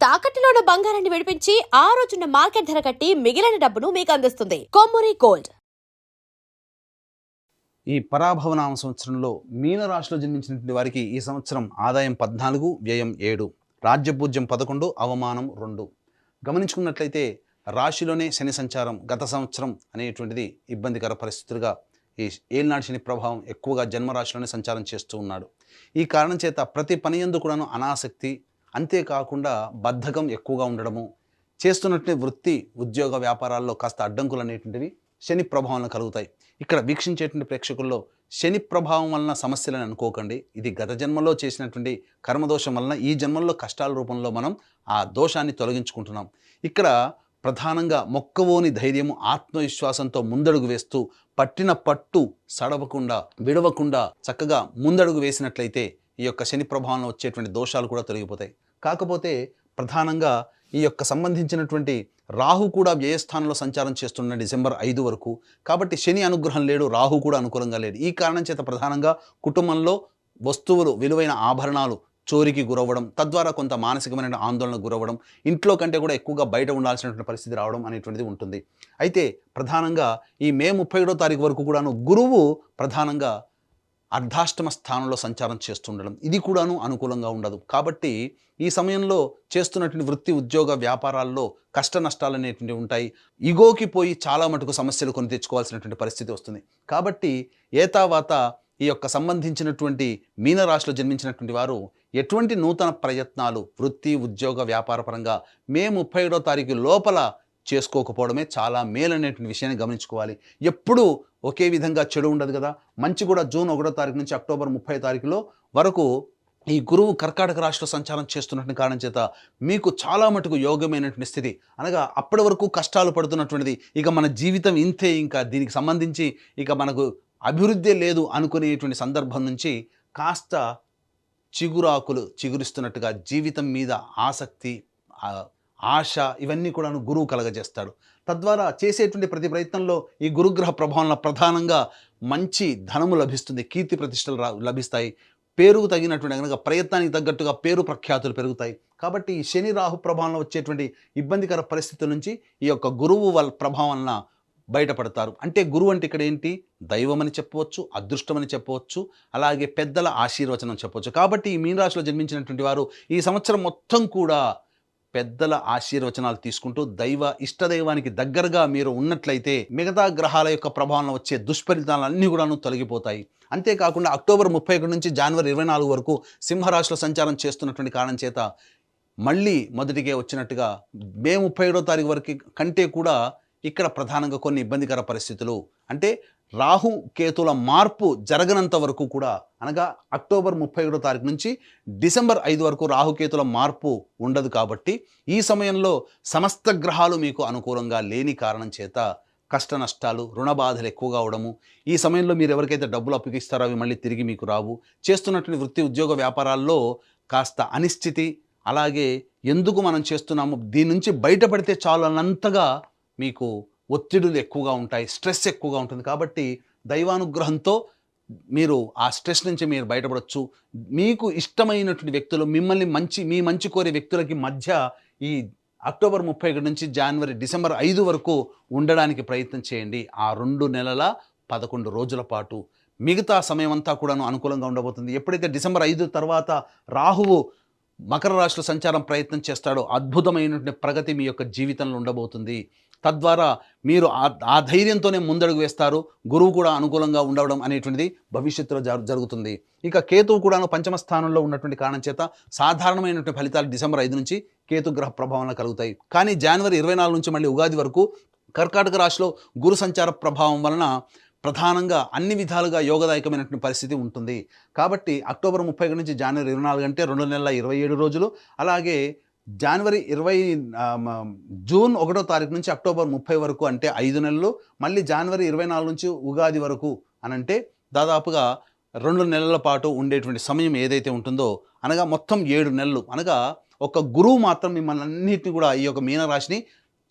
తాకట్టులో ఉన్న బంగారాన్ని విడిపించి ఆ రోజున్న మార్కెట్ ధర కట్టి మిగిలిన డబ్బును మీకు అందిస్తుంది కొమ్మూరి గోల్డ్. ఈ పరాభవనామ సంవత్సరంలో మీనరాశిలో జన్మించినటువంటి వారికి ఈ సంవత్సరం ఆదాయం 14, వ్యయం 7, రాజ్యపూజ్యం 11, అవమానం 2. గమనించుకున్నట్లయితే రాశిలోనే శని సంచారం గత సంవత్సరం అనేటువంటిది ఇబ్బందికర పరిస్థితులుగా ఈ ఏలినాటి శని ప్రభావం ఎక్కువగా జన్మరాశిలోనే సంచారం చేస్తూ ఉన్నాడు. ఈ కారణం చేత ప్రతి పని యందు కూడాను అనాసక్తి, అంతేకాకుండా బద్ధకం ఎక్కువగా ఉండడము, చేస్తున్నటువంటి వృత్తి ఉద్యోగ వ్యాపారాల్లో కాస్త అడ్డంకులు అనేటువంటివి శని ప్రభావం కలుగుతాయి. ఇక్కడ వీక్షించేటువంటి ప్రేక్షకుల్లో శని ప్రభావం వలన సమస్యలను అనుకోకండి. ఇది గత జన్మలో చేసినటువంటి కర్మదోషం వలన ఈ జన్మల్లో కష్టాల రూపంలో మనం ఆ దోషాన్ని తొలగించుకుంటున్నాం. ఇక్కడ ప్రధానంగా మొక్కవోని ధైర్యము, ఆత్మవిశ్వాసంతో ముందడుగు వేస్తూ పట్టిన పట్టు సడవకుండా విడవకుండా చక్కగా ముందడుగు వేసినట్లయితే ఈ యొక్క శని ప్రభావంలో వచ్చేటువంటి దోషాలు కూడా తొలగిపోతాయి. కాకపోతే ప్రధానంగా ఈ యొక్క సంబంధించినటువంటి రాహు కూడా వ్యయస్థానంలో సంచారం చేస్తున్న డిసెంబర్ 5 వరకు. కాబట్టి శని అనుగ్రహం లేడు, రాహు కూడా అనుకూలంగా లేడు. ఈ కారణం చేత ప్రధానంగా కుటుంబంలో వస్తువులు, విలువైన ఆభరణాలు చోరికి గురవ్వడం, తద్వారా కొంత మానసికమైన ఆందోళన గురవ్వడం, ఇంట్లో కంటే కూడా ఎక్కువగా బయట ఉండాల్సినటువంటి పరిస్థితి రావడం అనేటువంటిది ఉంటుంది. అయితే ప్రధానంగా ఈ మే 31వ తారీఖు వరకు కూడాను గురువు ప్రధానంగా అర్ధాష్టమ స్థానంలో సంచారం చేస్తుండడం, ఇది కూడాను అనుకూలంగా ఉండదు. కాబట్టి ఈ సమయంలో చేస్తున్నటువంటి వృత్తి ఉద్యోగ వ్యాపారాల్లో కష్ట నష్టాలు అనేటువంటివి ఉంటాయి. ఇగోకి పోయి చాలా మటుకు సమస్యలు కొని తెచ్చుకోవాల్సినటువంటి పరిస్థితి వస్తుంది. కాబట్టి ఏతావాత ఈ యొక్క సంబంధించినటువంటి మీనరాశిలో జన్మించినటువంటి వారు ఎటువంటి నూతన ప్రయత్నాలు వృత్తి ఉద్యోగ వ్యాపార పరంగా మే 31వ తారీఖు లోపల చేసుకోకపోవడమే చాలా మేలనేటువంటి విషయాన్ని గమనించుకోవాలి. ఎప్పుడూ ఒకే విధంగా చెడు ఉండదు కదా. మంచి కూడా జూన్ 1వ తారీఖు నుంచి అక్టోబర్ 30వ తారీఖులో వరకు ఈ గురువు కర్కాటక రాశిలో సంచారం చేస్తున్నటువంటి కారణం చేత మీకు చాలా మటుకు యోగమైనటువంటి స్థితి, అనగా అప్పటి వరకు కష్టాలు పడుతున్నటువంటిది ఇక మన జీవితం ఇంతే, ఇంకా దీనికి సంబంధించి ఇక మనకు అభివృద్ధి లేదు అనుకునేటువంటి సందర్భం నుంచి కాస్త చిగురాకులు చిగురిస్తున్నట్టుగా జీవితం మీద ఆసక్తి, ఆశ ఇవన్నీ కూడా గురువు కలగజేస్తాడు. తద్వారా చేసేటువంటి ప్రతి ప్రయత్నంలో ఈ గురుగ్రహ ప్రభావంలో ప్రధానంగా మంచి ధనము లభిస్తుంది, కీర్తి ప్రతిష్టలు లభిస్తాయి, పేరుకు తగినటువంటి కనుక ప్రయత్నానికి తగ్గట్టుగా పేరు ప్రఖ్యాతులు పెరుగుతాయి. కాబట్టి ఈ శని రాహు ప్రభావంలో వచ్చేటువంటి ఇబ్బందికర పరిస్థితుల నుంచి ఈ యొక్క గురువు వాళ్ళ ప్రభావం వలన బయటపడతారు. అంటే గురువు అంటే ఇక్కడ ఏంటి, దైవం అని చెప్పవచ్చు, అదృష్టం అని చెప్పవచ్చు, అలాగే పెద్దల ఆశీర్వచనం చెప్పవచ్చు. కాబట్టి ఈ మీనరాశిలో జన్మించినటువంటి వారు ఈ సంవత్సరం మొత్తం కూడా పెద్దల ఆశీర్వచనాలు తీసుకుంటూ ఇష్టదైవానికి దగ్గరగా మీరు ఉన్నట్లయితే మిగతా గ్రహాల యొక్క ప్రభావంలో వచ్చే దుష్ఫలితాలన్నీ కూడాను తొలగిపోతాయి. అంతేకాకుండా అక్టోబర్ 31 నుంచి జనవరి 24 వరకు సింహరాశిలో సంచారం చేస్తున్నటువంటి కారణం చేత మళ్ళీ మొదటికే వచ్చినట్టుగా మే 31వ తారీఖు వరకు కంటే కూడా ఇక్కడ ప్రధానంగా కొన్ని ఇబ్బందికర పరిస్థితులు, అంటే రాహు కేతుల మార్పు జరగనంత వరకు కూడా, అనగా అక్టోబర్ 31వ తారీఖు నుంచి డిసెంబర్ 5 వరకు రాహుకేతుల మార్పు ఉండదు. కాబట్టి ఈ సమయంలో సమస్త గ్రహాలు మీకు అనుకూలంగా లేని కారణం చేత కష్ట నష్టాలు, రుణ బాధలు ఎక్కువగా అవడము, ఈ సమయంలో మీరు ఎవరికైతే డబ్బులు అప్పగిస్తారో అవి మళ్ళీ తిరిగి మీకు రావు, చేస్తున్నటువంటి వృత్తి ఉద్యోగ వ్యాపారాల్లో కాస్త అనిశ్చితి, అలాగే ఎందుకు మనం చేస్తున్నాము దీని నుంచి బయటపడితే చాలు అన్నంతగా మీకు ఒత్తిడులు ఎక్కువగా ఉంటాయి, స్ట్రెస్ ఎక్కువగా ఉంటుంది. కాబట్టి దైవానుగ్రహంతో మీరు ఆ స్ట్రెస్ నుంచి మీరు బయటపడవచ్చు. మీకు ఇష్టమైనటువంటి వ్యక్తులు, మీ మంచి కోరే వ్యక్తులకి మధ్య ఈ అక్టోబర్ 31 నుంచి డిసెంబర్ 5 వరకు ఉండడానికి ప్రయత్నం చేయండి. ఆ 2 నెలల 11 రోజుల పాటు మిగతా సమయం అంతా కూడాను అనుకూలంగా ఉండబోతుంది. ఎప్పుడైతే డిసెంబర్ 5 తర్వాత రాహువు మకర రాశిలో సంచారం ప్రయత్నం చేస్తాడో అద్భుతమైనటువంటి ప్రగతి మీ యొక్క జీవితంలో ఉండబోతుంది. తద్వారా మీరు ఆ ధైర్యంతోనే ముందడుగు వేస్తారు. గురువు కూడా అనుకూలంగా ఉండడం అనేటువంటిది భవిష్యత్తులో జరుగుతుంది. ఇక కేతువు కూడాను పంచమ స్థానంలో ఉన్నటువంటి కారణం చేత సాధారణమైనటువంటి ఫలితాలు డిసెంబర్ 5 నుంచి కేతుగ్రహ ప్రభావంలో కలుగుతాయి. కానీ జనవరి 24 నుంచి మళ్ళీ ఉగాది వరకు కర్కాటక రాశిలో గురు సంచార ప్రభావం వలన ప్రధానంగా అన్ని విధాలుగా యోగదాయకమైనటువంటి పరిస్థితి ఉంటుంది. కాబట్టి అక్టోబర్ 31 నుంచి జనవరి 24 అంటే 2 నెలల 27 రోజులు, అలాగే జూన్ 1వ తారీఖు నుంచి అక్టోబర్ 30 వరకు అంటే 5 నెలలు, మళ్ళీ జనవరి 24 నుంచి ఉగాది వరకు అనంటే దాదాపుగా 2 నెలల పాటు ఉండేటువంటి సమయం ఏదైతే ఉంటుందో, అనగా మొత్తం 7 నెలలు, అనగా ఒక గురువు మాత్రం మిమ్మల్ని అన్నిటిని కూడా ఈ యొక్క మీనరాశిని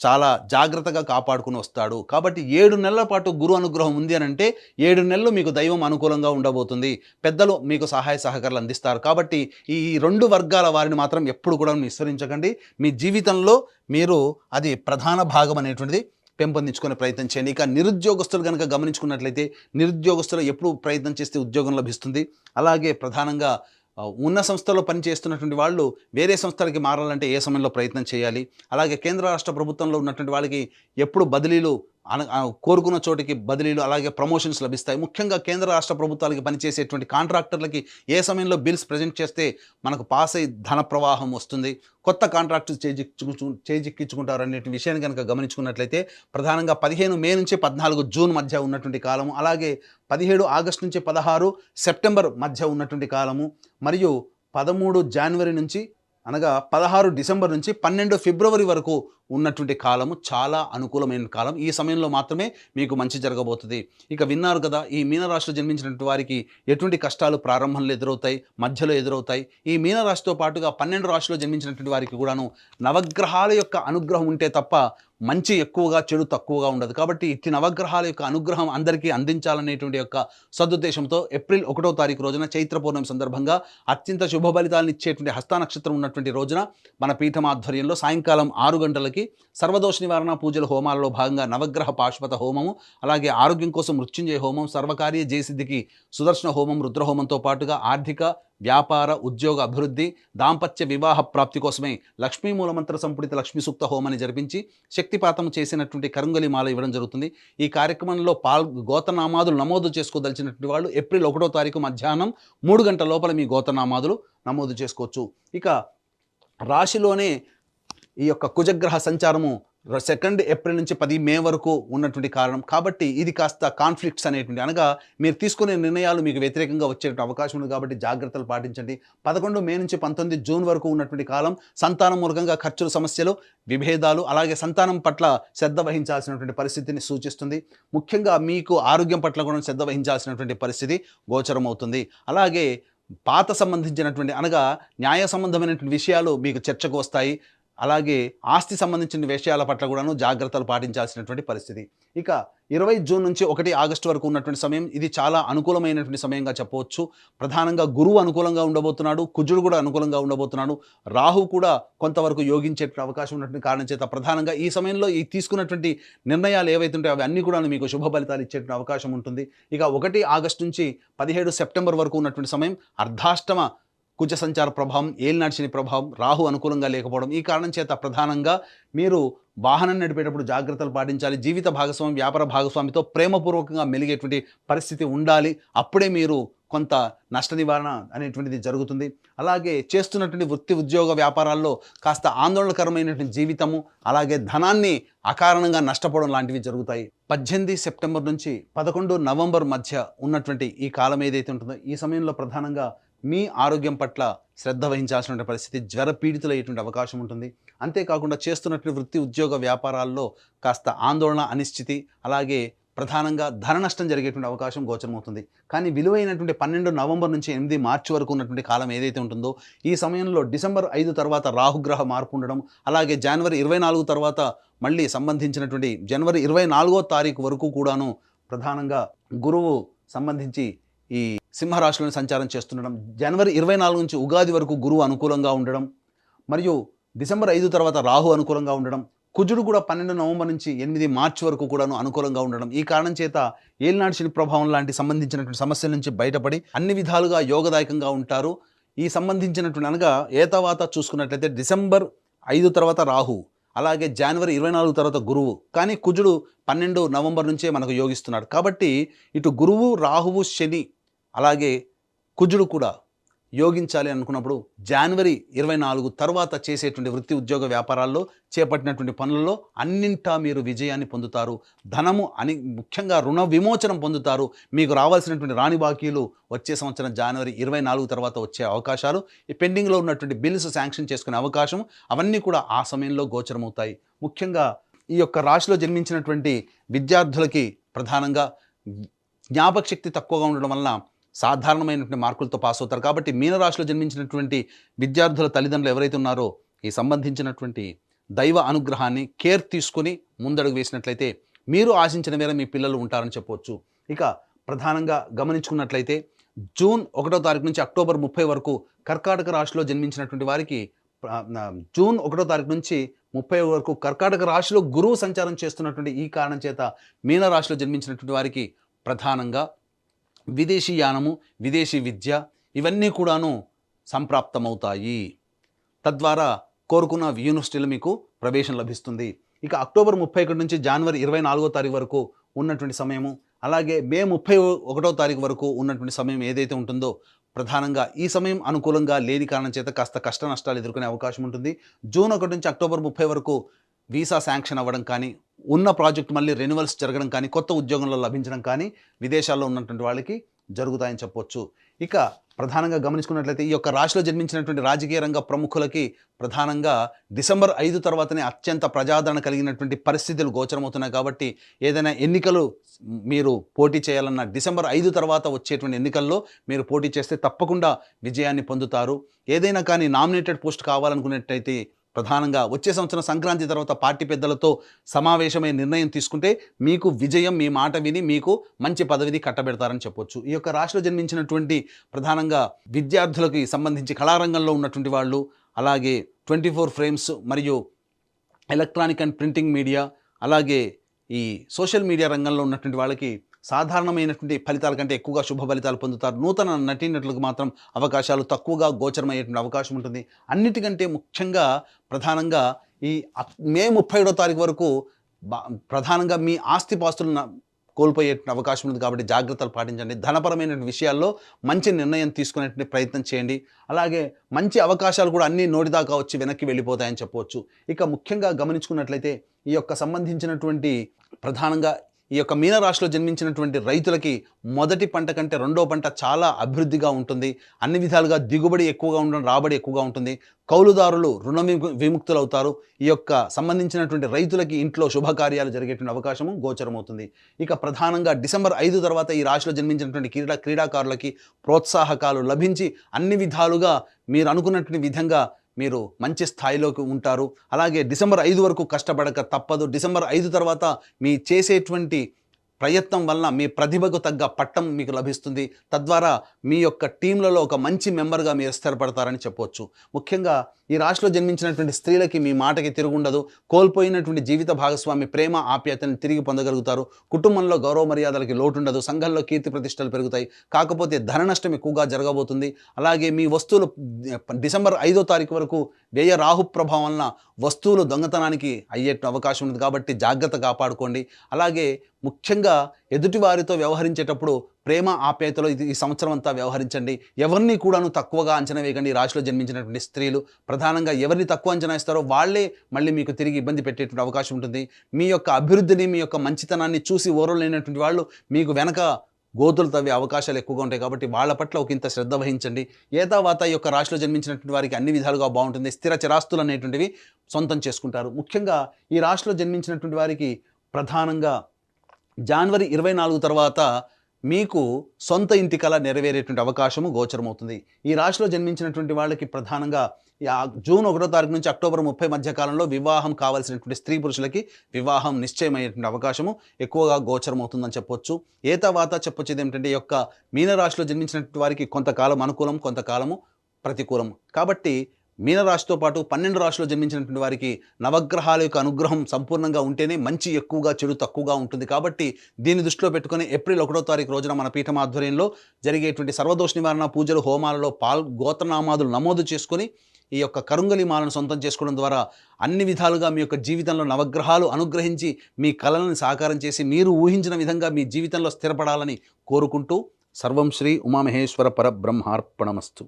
చాలా జాగ్రత్తగా కాపాడుకుని వస్తాడు. కాబట్టి 7 నెలల పాటు గురు అనుగ్రహం ఉంది అని అంటే 7 నెలలు మీకు దైవం అనుకూలంగా ఉండబోతుంది. పెద్దలు మీకు సహాయ సహకారాలు అందిస్తారు. కాబట్టి ఈ 2 వర్గాల వారిని మాత్రం ఎప్పుడు కూడా విస్మరించకండి. మీ జీవితంలో మీరు అది ప్రధాన భాగం అనేటువంటిది పెంపొందించుకునే ప్రయత్నం చేయండి. ఇక నిరుద్యోగస్తులు కనుక గమనించుకున్నట్లయితే నిరుద్యోగస్తులు ఎప్పుడు ప్రయత్నం చేస్తే ఉద్యోగం లభిస్తుంది. అలాగే ప్రధానంగా ఉన్న సంస్థలో పనిచేస్తున్నటువంటి వాళ్ళు వేరే సంస్థలకి మారాలంటే ఏ సమయంలో ప్రయత్నం చేయాలి. అలాగే కేంద్ర రాష్ట్ర ప్రభుత్వంలో ఉన్నటువంటి వాళ్ళకి ఎప్పుడు బదిలీలు కోరుకున్న చోటికి బదిలీలు అలాగే ప్రమోషన్స్ లభిస్తాయి. ముఖ్యంగా కేంద్ర రాష్ట్ర ప్రభుత్వాలకి పనిచేసేటువంటి కాంట్రాక్టర్లకి ఏ సమయంలో బిల్స్ ప్రజెంట్ చేస్తే మనకు పాస్ అయ్యి ధన ప్రవాహం వస్తుంది, కొత్త కాంట్రాక్టర్స్ చేజిక్కించుకుంటారు అనే విషయాన్ని కనుక గమనించుకున్నట్లయితే ప్రధానంగా 15 మే నుంచి 14 జూన్ మధ్య ఉన్నటువంటి కాలము, అలాగే 17 ఆగస్టు నుంచి 16 సెప్టెంబర్ మధ్య ఉన్నటువంటి కాలము, మరియు 13 జనవరి నుంచి అనగా 16 డిసెంబర్ నుంచి 12 ఫిబ్రవరి వరకు ఉన్నటువంటి కాలము చాలా అనుకూలమైన కాలం. ఈ సమయంలో మాత్రమే మీకు మంచి జరగబోతుంది. ఇక విన్నారు కదా, ఈ మీనరాశిలో జన్మించినటువంటి వారికి ఎటువంటి కష్టాలు ప్రారంభంలో ఎదురవుతాయి, మధ్యలో ఎదురవుతాయి. ఈ మీనరాశితో పాటుగా 12 రాశిలో జన్మించినటువంటి వారికి కూడాను నవగ్రహాల యొక్క అనుగ్రహం ఉంటే తప్ప మంచి ఎక్కువగా చెడు తక్కువగా ఉండదు. కాబట్టి ఇట్టి నవగ్రహాల యొక్క అనుగ్రహం అందరికీ అందించాలనేటువంటి యొక్క సదుద్దేశంతో ఏప్రిల్ 1వ తారీఖు రోజున చైత్ర పౌర్ణమి సందర్భంగా అత్యంత శుభ ఫలితాలను ఇచ్చేటువంటి హస్త నక్షత్రం ఉన్నటువంటి రోజున మన పీఠం ఆధ్వర్యంలో సాయంకాలం 6 గంటలకి సర్వదోష నివారణ పూజల హోమాలలో భాగంగా నవగ్రహ పాశుపత హోమము, అలాగే ఆరోగ్యం కోసం మృత్యుంజయ హోమం, సర్వకార్య జయసిద్ధికి సుదర్శన హోమం, రుద్రహోమంతో పాటుగా ఆర్థిక, వ్యాపార, ఉద్యోగ అభివృద్ధి, దాంపత్య వివాహ ప్రాప్తి కోసమే లక్ష్మీ మూలమంత్ర సంపుటిత లక్ష్మీ సూక్త హోమాన్ని జరిపించి శక్తిపాతం చేసినటువంటి కరంగలి మాల ఇవ్వడం జరుగుతుంది. ఈ కార్యక్రమంలో గోతనామాదులు నమోదు చేసుకోదలిచినటువంటి వాళ్ళు ఏప్రిల్ 1వ తారీఖు మధ్యాహ్నం 3 గంటల లోపల మీ గోతనామాదులు నమోదు చేసుకోవచ్చు. ఇక రాశిలోనే ఈ యొక్క కుజగ్రహ సంచారము 2 ఏప్రిల్ నుంచి 10 మే వరకు ఉన్నటువంటి కారణం. కాబట్టి ఇది కాస్త కాన్ఫ్లిక్ట్స్ అనేటువంటి అనగా మీరు తీసుకునే నిర్ణయాలు మీకు వ్యతిరేకంగా వచ్చే అవకాశం ఉంది. కాబట్టి జాగ్రత్తలు పాటించండి. 11 మే నుంచి 19 జూన్ వరకు ఉన్నటువంటి కాలం సంతానం మూలకంగా ఖర్చుల సమస్యలు, విభేదాలు, అలాగే సంతానం పట్ల శ్రద్ధ వహించాల్సినటువంటి పరిస్థితిని సూచిస్తుంది. ముఖ్యంగా మీకు ఆరోగ్యం పట్ల కూడా శ్రద్ధ వహించాల్సినటువంటి పరిస్థితి గోచరం అవుతుంది. అలాగే పాత సంబంధించినటువంటి అనగా న్యాయ సంబంధమైనటువంటి విషయాలు మీకు చర్చకు వస్తాయి. అలాగే ఆస్తి సంబంధించిన విషయాల పట్ల కూడాను జాగ్రత్తలు పాటించాల్సినటువంటి పరిస్థితి. ఇక 20 జూన్ నుంచి 1 ఆగస్టు వరకు ఉన్నటువంటి సమయం ఇది చాలా అనుకూలమైనటువంటి సమయంగా చెప్పవచ్చు. ప్రధానంగా గురువు అనుకూలంగా ఉండబోతున్నాడు, కుజుడు కూడా అనుకూలంగా ఉండబోతున్నాడు, రాహు కూడా కొంతవరకు యోగించే అవకాశం ఉన్నటువంటి కారణం చేత ప్రధానంగా ఈ సమయంలో ఈ తీసుకున్నటువంటి నిర్ణయాలు ఏవైతే ఉంటాయో అవి అన్నీ కూడా మీకు శుభ ఫలితాలు ఇచ్చేటువంటి అవకాశం ఉంటుంది. ఇక 1 ఆగస్టు నుంచి 17 సెప్టెంబర్ వరకు ఉన్నటువంటి సమయం అర్ధాష్టమ కుజ సంచార ప్రభావం, ఏలినాటి శని ప్రభావం, రాహు అనుకూలంగా లేకపోవడం. ఈ కారణం చేత ప్రధానంగా మీరు వాహనం నడిపేటప్పుడు జాగ్రత్తలు పాటించాలి. జీవిత భాగస్వామి, వ్యాపార భాగస్వామితో ప్రేమపూర్వకంగా మెలిగేటువంటి పరిస్థితి ఉండాలి. అప్పుడే మీరు కొంత నష్ట నివారణ అనేటువంటిది జరుగుతుంది. అలాగే చేస్తున్నటువంటి వృత్తి, ఉద్యోగ, వ్యాపారాల్లో కాస్త ఆందోళనకరమైనటువంటి జీవితము, అలాగే ధనాన్ని అకారణంగా నష్టపోవడం లాంటివి జరుగుతాయి. 18 సెప్టెంబర్ నుంచి 11 నవంబర్ మధ్య ఉన్నటువంటి ఈ కాలం ఏదైతే ఉంటుందో ఈ సమయంలో ప్రధానంగా మీ ఆరోగ్యం పట్ల శ్రద్ధ వహించాల్సిన పరిస్థితి, జ్వర పీడితులయ్యేటువంటి అవకాశం ఉంటుంది. అంతేకాకుండా చేస్తున్నటువంటి వృత్తి, ఉద్యోగ, వ్యాపారాల్లో కాస్త ఆందోళన, అనిశ్చితి, అలాగే ప్రధానంగా ధన నష్టం జరిగేటువంటి అవకాశం గోచరమవుతుంది. కానీ విలువైనటువంటి 12 నవంబర్ నుంచి 8 మార్చి వరకు ఉన్నటువంటి కాలం ఏదైతే ఉంటుందో ఈ సమయంలో డిసెంబర్ 5 తర్వాత రాహుగ్రహ మార్పు ఉండడం, అలాగే జనవరి 24 తర్వాత మళ్ళీ సంబంధించినటువంటి జనవరి 24వ తారీఖు వరకు కూడాను ప్రధానంగా గురువు సంబంధించి ఈ సింహరాశిలోని సంచారం చేస్తుండడం, జనవరి 24 నుంచి ఉగాది వరకు గురువు అనుకూలంగా ఉండడం, మరియు డిసెంబర్ 5 తర్వాత రాహు అనుకూలంగా ఉండడం, కుజుడు కూడా 12 నవంబర్ నుంచి 8 మార్చి వరకు కూడాను అనుకూలంగా ఉండడం. ఈ కారణం చేత ఏలినాటి శని ప్రభావం లాంటి సంబంధించినటువంటి సమస్యల నుంచి బయటపడి అన్ని విధాలుగా యోగదాయకంగా ఉంటారు. ఈ సంబంధించినటువంటి అనగా ఏతవాత చూసుకున్నట్లయితే డిసెంబర్ 5 తర్వాత రాహు, అలాగే జనవరి 24 తర్వాత గురువు, కానీ కుజుడు 12 నవంబర్ నుంచే మనకు యోగిస్తున్నాడు. కాబట్టి ఇటు గురువు, రాహువు, శని అలాగే కుజుడు కూడా యోగించాలి అనుకున్నప్పుడు జనవరి 24 తర్వాత చేసేటువంటి వృత్తి, ఉద్యోగ, వ్యాపారాల్లో చేపట్టినటువంటి పనులలో అన్నింటా మీరు విజయాన్ని పొందుతారు. ధనము అని ముఖ్యంగా రుణ విమోచనం పొందుతారు. మీకు రావాల్సినటువంటి రాణి బాకీలు వచ్చే సంవత్సరం జనవరి 24 తర్వాత వచ్చే అవకాశాలు, ఈ పెండింగ్లో ఉన్నటువంటి బిల్స్ శాంక్షన్ చేసుకునే అవకాశం అవన్నీ కూడా ఆ సమయంలో గోచరమవుతాయి. ముఖ్యంగా ఈ యొక్క రాశిలో జన్మించినటువంటి విద్యార్థులకి ప్రధానంగా జ్ఞాపక శక్తి తక్కువగా ఉండడం వలన సాధారణమైనటువంటి మార్కులతో పాస్ అవుతారు. కాబట్టి మీనరాశిలో జన్మించినటువంటి విద్యార్థుల తల్లిదండ్రులు ఎవరైతే ఉన్నారో ఈ సంబంధించినటువంటి దైవ అనుగ్రహాన్ని కేర్ తీసుకొని ముందడుగు వేసినట్లయితే మీరు ఆశించిన మేర మీ పిల్లలు ఉంటారని చెప్పవచ్చు. ఇక ప్రధానంగా గమనించుకున్నట్లయితే జూన్ 1వ తారీఖు నుంచి అక్టోబర్ 30 వరకు కర్కాటక రాశిలో జన్మించినటువంటి వారికి జూన్ 1వ తారీఖు నుంచి 30 వరకు కర్కాటక రాశిలో గురువు సంచారం చేస్తున్నటువంటి ఈ కారణం చేత మీనరాశిలో జన్మించినటువంటి వారికి ప్రధానంగా విదేశీ యానము, విదేశీ విద్య ఇవన్నీ కూడాను సంప్రాప్తమవుతాయి. తద్వారా కోరుకున్న యూనివర్సిటీలో మీకు ప్రవేశం లభిస్తుంది. ఇక అక్టోబర్ 31 నుంచి జనవరి 24వ తారీఖు వరకు ఉన్నటువంటి సమయము, అలాగే మే 31వ తారీఖు వరకు ఉన్నటువంటి సమయం ఏదైతే ఉంటుందో ప్రధానంగా ఈ సమయం అనుకూలంగా లేని కారణం చేత కాస్త కష్ట నష్టాలు ఎదుర్కొనే అవకాశం ఉంటుంది. జూన్ 1 నుంచి అక్టోబర్ 30 వరకు వీసా శాంక్షన్ అవ్వడం కానీ, ఉన్న ప్రాజెక్ట్ మళ్ళీ రెన్యువల్స్ జరగడం కానీ, కొత్త ఉద్యోగంలో లభించడం కానీ విదేశాల్లో ఉన్నటువంటి వాళ్ళకి జరుగుతాయని చెప్పొచ్చు. ఇక ప్రధానంగా గమనించుకున్నట్లయితే ఈ యొక్క రాశిలో జన్మించినటువంటి రాజకీయ రంగ ప్రముఖులకి ప్రధానంగా డిసెంబర్ 5 తర్వాతనే అత్యంత ప్రజాదరణ కలిగినటువంటి పరిస్థితులు గోచరమవుతున్నాయి. కాబట్టి ఏదైనా ఎన్నికలు మీరు పోటీ చేయాలన్న డిసెంబర్ 5 తర్వాత వచ్చేటువంటి ఎన్నికల్లో మీరు పోటీ చేస్తే తప్పకుండా విజయాన్ని పొందుతారు. ఏదైనా కానీ నామినేటెడ్ పోస్ట్ కావాలనుకున్నట్టయితే ప్రధానంగా వచ్చే సంవత్సరం సంక్రాంతి తర్వాత పార్టీ పెద్దలతో సమావేశమై నిర్ణయం తీసుకుంటే మీకు విజయం మీ మాట విని మీకు మంచి పదవిని కట్టబెడతారని చెప్పొచ్చు. ఈ యొక్క రాశిలో జన్మించినటువంటి ప్రధానంగా విద్యార్థులకి సంబంధించి కళారంగంలో ఉన్నటువంటి వాళ్ళు, అలాగే 24 ఫ్రేమ్స్ మరియు ఎలక్ట్రానిక్ అండ్ ప్రింటింగ్ మీడియా, అలాగే ఈ సోషల్ మీడియా రంగంలో ఉన్నటువంటి వాళ్ళకి సాధారణమైనటువంటి ఫలితాల కంటే ఎక్కువగా శుభ ఫలితాలు పొందుతారు. నూతన నటీనటులకు మాత్రం అవకాశాలు తక్కువగా గోచరమయ్యేటువంటి అవకాశం ఉంటుంది. అన్నిటికంటే ముఖ్యంగా ప్రధానంగా ఈ మే 31వ తారీఖు వరకు ప్రధానంగా మీ ఆస్తిపాస్తులను కోల్పోయేటువంటి అవకాశం ఉంది. కాబట్టి జాగ్రత్తలు పాటించండి. ధనపరమైన విషయాల్లో మంచి నిర్ణయం తీసుకునేటువంటి ప్రయత్నం చేయండి. అలాగే మంచి అవకాశాలు కూడా అన్నీ నోటిదాకా వచ్చి వెనక్కి వెళ్ళిపోతాయని చెప్పవచ్చు. ఇక ముఖ్యంగా గమనించుకున్నట్లయితే ఈ యొక్క సంబంధించినటువంటి ప్రధానంగా ఈ యొక్క మీనరాశిలో జన్మించినటువంటి రైతులకి మొదటి పంట కంటే రెండో పంట చాలా అభివృద్ధిగా ఉంటుంది. అన్ని విధాలుగా దిగుబడి ఎక్కువగా ఉండడం, రాబడి ఎక్కువగా ఉంటుంది. కౌలుదారులు రుణ విముక్తులు అవుతారు. ఈ యొక్క సంబంధించినటువంటి రైతులకి ఇంట్లో శుభకార్యాలు జరిగేటువంటి అవకాశము గోచరమవుతుంది. ఇక ప్రధానంగా డిసెంబర్ 5 తర్వాత ఈ రాశిలో జన్మించినటువంటి క్రీడాకారులకి ప్రోత్సాహకాలు లభించి అన్ని విధాలుగా మీరు అనుకున్నటువంటి విధంగా మీరు మంచి స్థాయిలోకి ఉంటారు. అలాగే డిసెంబర్ 5 వరకు కష్టపడక తప్పదు. డిసెంబర్ 5 తర్వాత మీ చేసేటువంటి ప్రయత్నం వలన మీ ప్రతిభకు తగ్గ పట్టం మీకు లభిస్తుంది. తద్వారా మీ యొక్క టీంలలో ఒక మంచి మెంబర్గా మీరు స్థిరపడతారని చెప్పవచ్చు. ముఖ్యంగా ఈ రాశిలో జన్మించినటువంటి స్త్రీలకి మీ మాటకి తిరుగుండదు. కోల్పోయినటువంటి జీవిత భాగస్వామి ప్రేమ ఆప్యాయతను తిరిగి పొందగలుగుతారు. కుటుంబంలో గౌరవ మర్యాదలకి లోటు ఉండదు. సంఘంలో కీర్తి ప్రతిష్టలు పెరుగుతాయి. కాకపోతే ధన నష్టం ఎక్కువగా జరగబోతుంది. అలాగే మీ వస్తువులు డిసెంబర్ 5వ తారీఖు వరకు వ్యయ రాహు ప్రభావం వలన వస్తువులు దొంగతనానికి అయ్యే అవకాశం ఉంది. కాబట్టి జాగ్రత్త కాపాడుకోండి. అలాగే ముఖ్యంగా ఎదుటివారితో వ్యవహరించేటప్పుడు ప్రేమ ఆప్యాయతలో ఈ సంవత్సరం అంతా వ్యవహరించండి. ఎవరిని కూడాను తక్కువగా అంచనా వేయకండి. ఈ రాశిలో జన్మించినటువంటి స్త్రీలు ప్రధానంగా ఎవరిని తక్కువ అంచనా ఇస్తారో వాళ్ళే మళ్ళీ మీకు తిరిగి ఇబ్బంది పెట్టేటువంటి అవకాశం ఉంటుంది. మీ యొక్క అభివృద్ధిని, మీ యొక్క మంచితనాన్ని చూసి ఓర్వలేనటువంటి వాళ్ళు మీకు వెనక గోతులు తవ్వే అవకాశాలు ఎక్కువగా ఉంటాయి. కాబట్టి వాళ్ళ పట్ల ఒక ఇంత శ్రద్ధ వహించండి. ఏతావాత ఈ యొక్క రాశిలో జన్మించినటువంటి వారికి అన్ని విధాలుగా బాగుంటుంది. స్థిర చిరాస్తులు అనేటువంటివి సొంతం చేసుకుంటారు. ముఖ్యంగా ఈ రాశిలో జన్మించినటువంటి వారికి ప్రధానంగా జనవరి 24 తర్వాత మీకు సొంత ఇంటి కల నెరవేరేటువంటి అవకాశము గోచరమవుతుంది. ఈ రాశిలో జన్మించినటువంటి వాళ్ళకి ప్రధానంగా జూన్ 1వ తారీఖు నుంచి అక్టోబర్ 30 మధ్య కాలంలో వివాహం కావాల్సినటువంటి స్త్రీ పురుషులకి వివాహం నిశ్చయమయ్యేటువంటి అవకాశము ఎక్కువగా గోచరమవుతుందని చెప్పొచ్చు. ఏ తర్వాత చెప్పొచ్చేది ఏమిటంటే ఈ యొక్క మీనరాశిలో జన్మించినటువంటి వారికి కొంతకాలం అనుకూలం, కొంతకాలము ప్రతికూలం. కాబట్టి మీనరాశితో పాటు 12 రాశిలో జన్మించినటువంటి వారికి నవగ్రహాల యొక్క అనుగ్రహం సంపూర్ణంగా ఉంటేనే మంచి ఎక్కువగా, చెడు తక్కువగా ఉంటుంది. కాబట్టి దీన్ని దృష్టిలో పెట్టుకుని ఏప్రిల్ 1వ తారీఖు రోజున మన పీఠం ఆధ్వర్యంలో జరిగేటువంటి సర్వదోష నివారణ పూజలు, హోమాలలో గోత్రనామాదులు నమోదు చేసుకొని ఈ యొక్క కరుంగలి మాలను సొంతం చేసుకోవడం ద్వారా అన్ని విధాలుగా మీ యొక్క జీవితంలో నవగ్రహాలు అనుగ్రహించి మీ కళలను సాకారం చేసి మీరు ఊహించిన విధంగా మీ జీవితంలో స్థిరపడాలని కోరుకుంటూ సర్వం శ్రీ ఉమామహేశ్వర పరబ్రహ్మార్పణమస్తు.